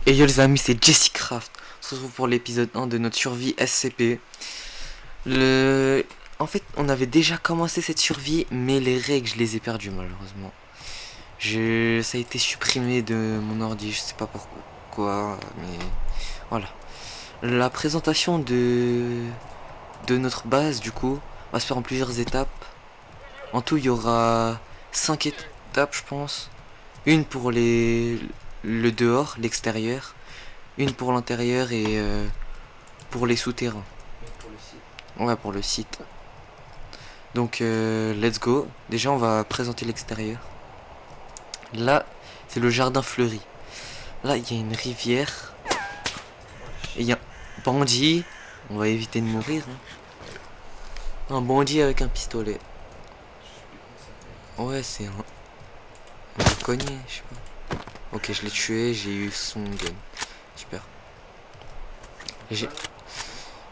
Et yo les amis, c'est Jesse Craft. On se retrouve pour l'épisode 1 de notre survie SCP. En fait, on avait déjà commencé cette survie, mais les règles, je les ai perdues malheureusement. Ça a été supprimé de mon ordi, je sais pas pourquoi, mais voilà. La présentation de notre base, du coup, va se faire en plusieurs étapes. En tout, il y aura 5 étapes, je pense. Une pour le dehors, l'extérieur. Une pour l'intérieur et pour les souterrains. Pour le site. Ouais, pour le site. Donc, let's go. Déjà, on va présenter l'extérieur. Là, c'est le jardin fleuri. Là, il y a une rivière. Et il y a un bandit. On va éviter de mourir. Hein. Un bandit avec un pistolet. Ouais, c'est un cogné, je sais pas. Ok, je l'ai tué, j'ai eu son gun. Super.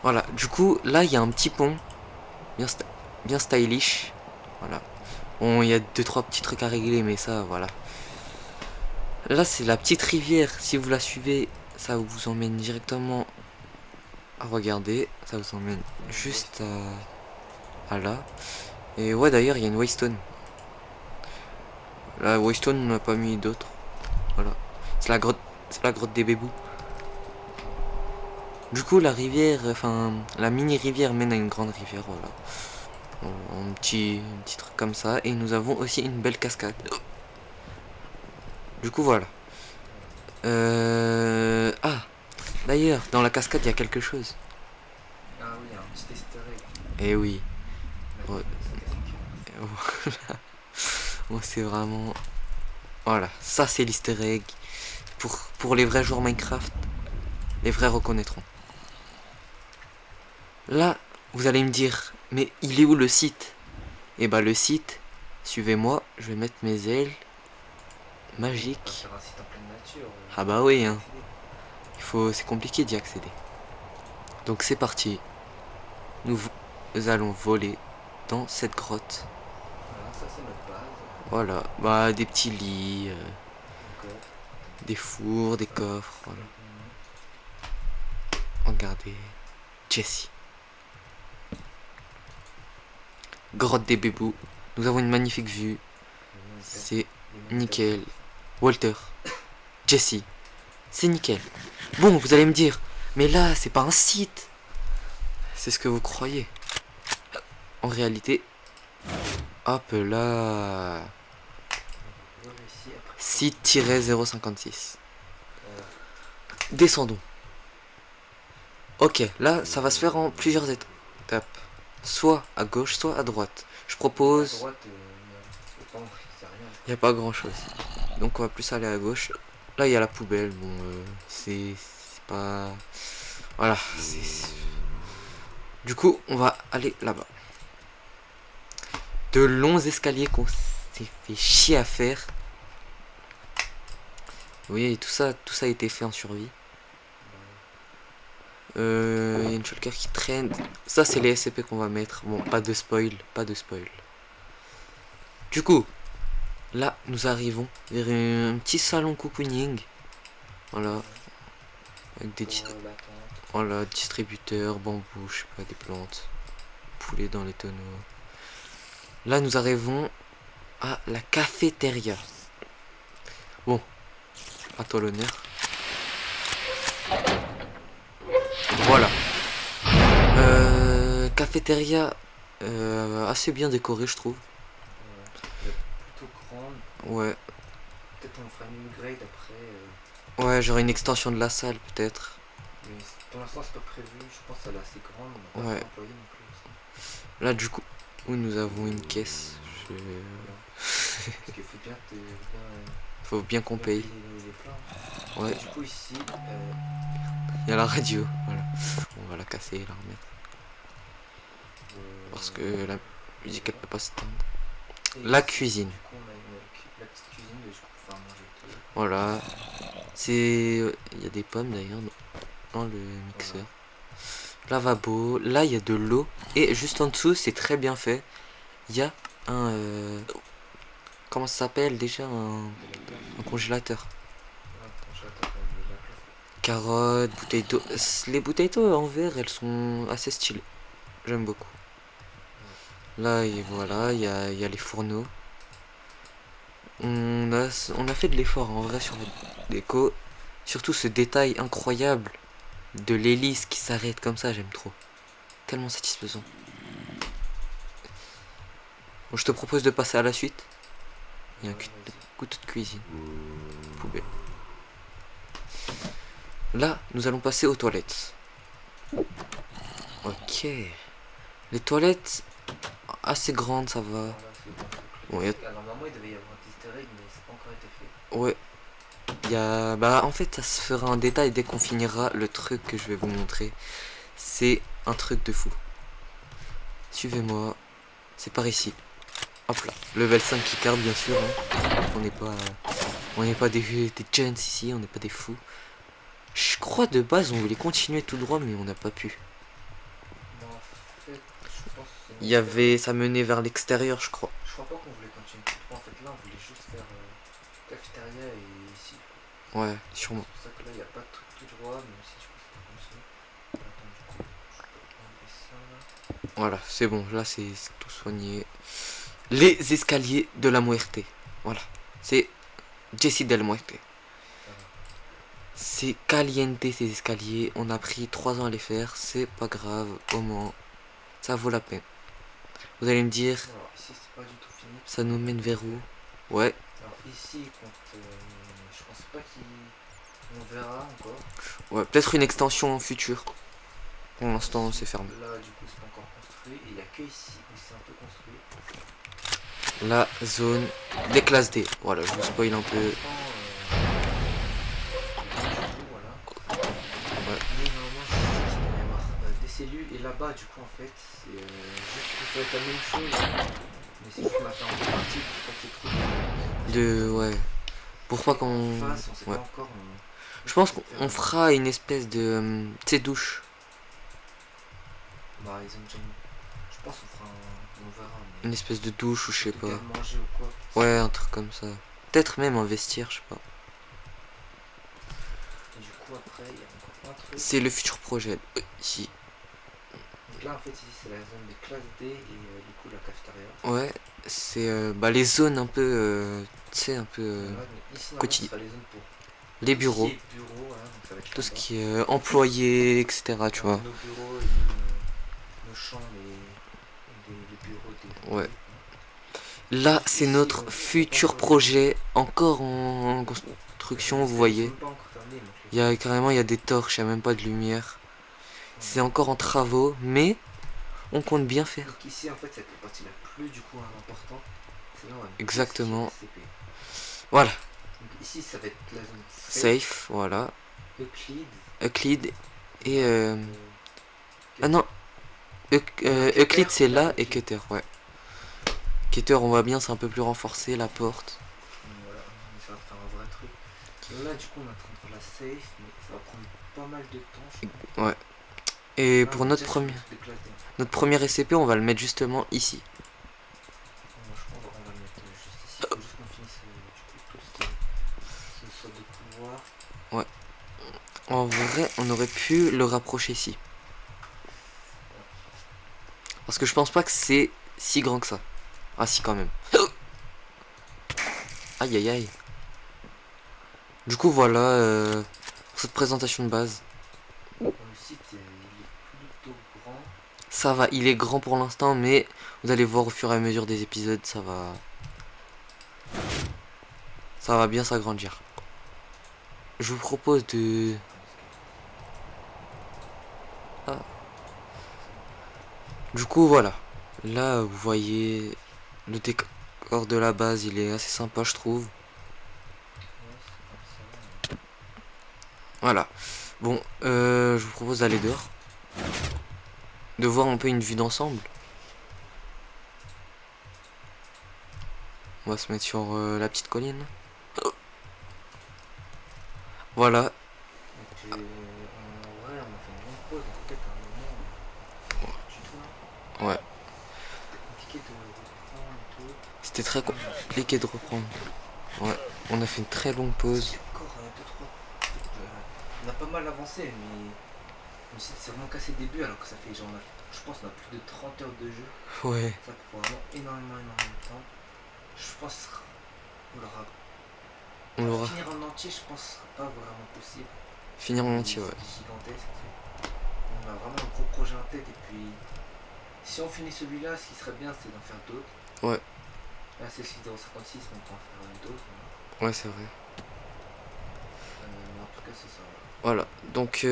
Voilà, du coup, là, il y a un petit pont. Bien stylish. Voilà. Bon, il y a 2-3 petits trucs à régler, mais ça, voilà. Là, c'est la petite rivière. Si vous la suivez, ça vous emmène directement à regarder. Ça vous emmène juste à là. Et ouais, d'ailleurs, il y a une waystone. La waystone, on n'a pas mis d'autres. Voilà. C'est la grotte des bébous. Du coup, la rivière, enfin, la mini rivière mène à une grande rivière, voilà. Un petit truc comme ça. Et nous avons aussi une belle cascade. Du coup, voilà. Ah, d'ailleurs, dans la cascade, il y a quelque chose. Ah oui, il y a un petit easter egg. Eh oui. Ouais. Ouais. Voilà. Bon, c'est vraiment... Voilà, ça c'est l'easter egg. Pour les vrais joueurs Minecraft, les vrais reconnaîtront. Là, vous allez me dire, mais il est où le site? Eh bah le site, suivez-moi, je vais mettre mes ailes magiques. Un site en pleine nature. Ah bah oui, hein. C'est compliqué d'y accéder. Donc c'est parti. Nous allons voler dans cette grotte. Voilà, ça c'est notre base. Voilà, bah des petits lits, Encore. des fours, des coffres, voilà. Regardez, Jesse. Grotte des bébous. Nous avons une magnifique vue. C'est nickel. Walter, Jesse, c'est nickel. Bon, vous allez me dire, mais là, c'est pas un site. C'est ce que vous croyez. En réalité, hop là. Site-056. Descendons. Ok, là, ça va se faire en plusieurs étapes. Soit à gauche, soit à droite. Je propose... À droite, il n'y a pas grand chose. Donc on va plus aller à gauche. Là, il y a la poubelle. Bon, c'est pas... Voilà. Du coup, on va aller là-bas. De longs escaliers qu'on s'est fait chier à faire. Vous voyez, tout ça a été fait en survie. Il y a une shulker qui traîne. Ça, c'est les SCP qu'on va mettre. Bon, pas de spoil, pas de spoil. Du coup, là, nous arrivons vers un petit salon cocooning. Voilà. Avec des voilà, distributeurs, bambou, je sais pas, des plantes. Poulet dans les tonneaux. Là, nous arrivons à la cafétéria. Bon, à toi l'honneur. Voilà. Cafétéria assez bien décorée, je trouve. plutôt grande. Ouais. Peut-être on fera une upgrade après. Ouais, j'aurai une extension de la salle, peut-être. Mais pour l'instant, c'est pas prévu. Je pense qu'elle est assez grande. On n'a pas trop employé non plus. Là, du coup, où nous avons une caisse. Parce qu'il faut bien Faut bien qu'on paye. Ouais. Du coup, ici, il y a la radio. Voilà. On va la casser et la remettre. Parce que la musique elle peut pas s'éteindre. La cuisine. Du coup, on a la petite cuisine de faire manger. Voilà. C'est. Il y a des pommes d'ailleurs dans le mixeur. Lavabo. Là, il y a de l'eau. Et juste en dessous, c'est très bien fait. Il y a un. Comment ça s'appelle déjà un congélateur. carottes, bouteilles d'eau. Les bouteilles d'eau en verre, elles sont assez stylées. J'aime beaucoup. Là, et voilà, il y a les fourneaux. On a fait de l'effort en vrai sur la déco. Surtout ce détail incroyable de l'hélice qui s'arrête comme ça, j'aime trop. Tellement satisfaisant. Bon, je te propose de passer à la suite. Il y a un couteau de cuisine. Poubelle. Là, nous allons passer aux toilettes. Ok. Les toilettes, assez grandes, ça va. Bon, normalement, il devait y avoir un easter egg, mais c'est pas encore été fait. Ouais. Bah, en fait, ça se fera en détail dès qu'on finira le truc que je vais vous montrer. C'est un truc de fou. Suivez-moi. C'est par ici. Hop là. Level 5 qui carte, bien sûr. Hein. On n'est pas des gens ici, on n'est pas des fous. Je crois de base on voulait continuer tout droit, mais on n'a pas pu. Non, en fait, je pense que Il y avait, ça menait vers l'extérieur, je crois. je crois pas qu'on voulait continuer tout droit. En fait, là, on voulait juste faire cafétéria et ici. Ouais, sûrement. C'est pour ça que là, il n'y a pas de truc tout droit, mais aussi, je pense que c'est continuer. Attends, du coup, je peux enlever ça là. Voilà, c'est bon, là c'est tout soigné. Les escaliers de la muerte. Voilà, c'est Jesse del Muerte. C'est caliente ces escaliers, on a pris 3 ans à les faire, c'est pas grave, au moins, ça vaut la peine. Vous allez me dire, Alors, ici, c'est pas du tout fini. ça nous mène vers où? Ouais, Alors, ici, je pense pas qu'on verra encore. ouais, peut-être une extension future. Pour l'instant, c'est fermé. Là, du coup, c'est pas encore construit. Et il n'y a que ici où c'est un peu construit. La zone des classes D. Voilà, je vous spoil un peu. Voilà. Ouais. Mais normalement, il va y avoir des cellules. Et là-bas, du coup, en fait, c'est juste ça va être la même chose. Mais c'est juste qu'on a fait en deux parties pour pas qu'il y ait trop Ouais. Pour pas qu'on... en face, on sait Ouais. pas encore. Je pense qu'on fera une espèce de... tu sais, douche. Bah, ils ont déjà mis. Je pense qu'on fera on verra. Mais Une espèce de douche ou je sais pas. manger ou quoi. Ouais, un truc comme ça. Peut-être même un vestiaire, je sais pas. Et du coup, après, il y a encore un truc. C'est le futur projet. Ici. Donc là, en fait, ici, c'est la zone des classes D et du coup, la cafétéria. Ouais, c'est bah, les zones un peu... tu sais, un peu... Ici, quotidien. ce sera les zones pour Les bureaux. Voilà, donc ça va être Tout ce là-bas. qui est employé, etc. Tu vois. Nos bureaux et même nos chambres et les bureaux des Ouais. Là, c'est notre futur projet, encore en construction, vous voyez. Il y a carrément, il y a des torches, il n'y a même pas de lumière. C'est encore en travaux, mais on compte bien faire. Donc ici, en fait, cette partie la plus du coup importante, c'est là où on va mettre Exactement. CP. Voilà. Donc ici, ça va être la zone Safe, voilà. Euclide. Euclide et ah non. Euclide c'est là et Keter, ouais. Keter, on voit bien, c'est un peu plus renforcé, la porte. Voilà, ça va faire un vrai truc. Là, du coup, on est en train de faire la safe, mais ça va prendre pas mal de temps. Je crois. Ouais. Et Là, pour on est notre déjà sur notre premier SCP, on va le mettre justement ici. Je pense qu'on va le mettre juste ici. Il faut juste qu'on finisse du coup tout ce sort de pouvoir. Ouais. En vrai, on aurait pu le rapprocher ici. Parce que je pense pas que c'est si grand que ça. Ah si, quand même. Aïe aïe aïe. Du coup, voilà pour cette présentation de base. Le site il est plutôt grand. Ça va, il est grand pour l'instant, mais vous allez voir au fur et à mesure des épisodes, ça va bien s'agrandir. Je vous propose de... Ah. Du coup, voilà. Là, vous voyez, le décor de la base, il est assez sympa, je trouve. Voilà. Bon, je vous propose d'aller dehors. De voir un peu une vue d'ensemble. On va se mettre sur la petite colline. Voilà. Donc, en vrai, on a fait une longue pause. En fait, à un moment, du tout là. Ouais. C'était compliqué de reprendre et tout. C'était très compliqué de reprendre. Ouais. On a fait une très longue pause. Encore 2-3. On a pas mal avancé, mais le site c'est vraiment cassé le début alors que ça fait genre, je pense qu'on a plus de 30 heures de jeu. Ouais. Ça prend vraiment énormément de temps. Je pense qu'on l'aura. On l'aura. Finir en entier, je pense que ce sera pas vraiment possible. Finir en entier, ouais. C'est gigantesque. On a vraiment un gros projet en tête et puis si on finit celui-là, ce qui serait bien c'est d'en faire d'autres. Ouais. Là c'est le 6056, mais on peut en faire d'autres. Ouais, c'est vrai. En tout cas c'est ça. Voilà. Donc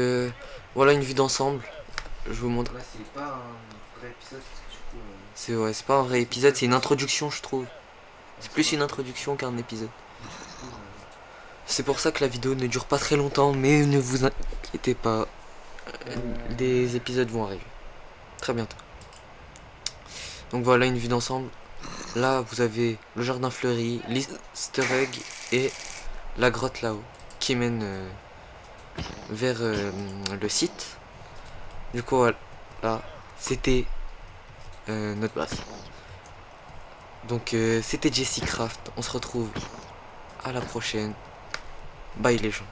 voilà une vue d'ensemble. Je vous montre. Là c'est pas un vrai épisode parce que du coup. C'est pas un vrai épisode, c'est une introduction, je trouve. C'est plus une introduction qu'un épisode. C'est pour ça que la vidéo ne dure pas très longtemps, mais ne vous inquiétez pas, des épisodes vont arriver très bientôt. Donc voilà une vue d'ensemble. Là vous avez le jardin fleuri, l'easter egg et la grotte là-haut qui mène vers le site. Du coup voilà, c'était notre base. Donc c'était Jesse Craft, on se retrouve à la prochaine. Bye les gens.